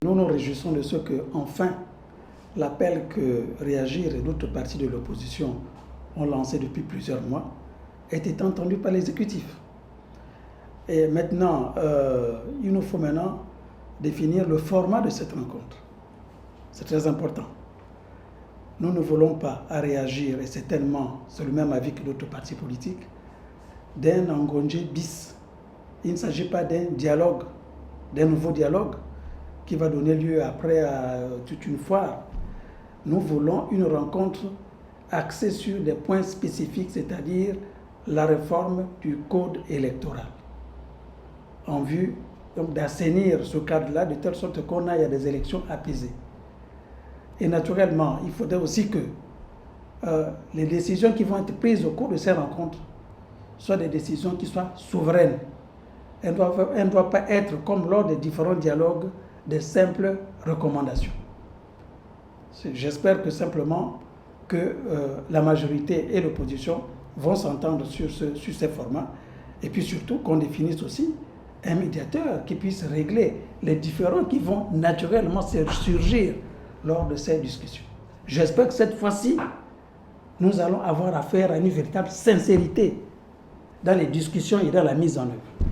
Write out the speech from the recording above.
Nous nous réjouissons de ce que, enfin, l'appel que Réagir et d'autres partis de l'opposition ont lancé depuis plusieurs mois ait été entendu par l'exécutif. Et maintenant, il nous faut maintenant définir le format de cette rencontre. C'est très important. Nous ne voulons pas à Réagir, et c'est le même avis que d'autres partis politiques, d'un engongé bis. Il ne s'agit pas d'un dialogue, d'un nouveau dialogue qui va donner lieu après à toute une foire. Nous voulons une rencontre axée sur des points spécifiques, c'est-à-dire la réforme du code électoral, en vue d'assainir ce cadre-là de telle sorte qu'on aille à des élections apaisées. Et naturellement, il faudrait aussi que les décisions qui vont être prises au cours de ces rencontres soient des décisions qui soient souveraines. Elles ne doivent pas être, comme lors des différents dialogues, des simples recommandations. J'espère que simplement que la majorité et l'opposition vont s'entendre sur ces formats, et puis surtout qu'on définisse aussi un médiateur qui puisse régler les différends qui vont naturellement surgir lors de ces discussions. J'espère que cette fois-ci, nous allons avoir affaire à une véritable sincérité dans les discussions et dans la mise en œuvre.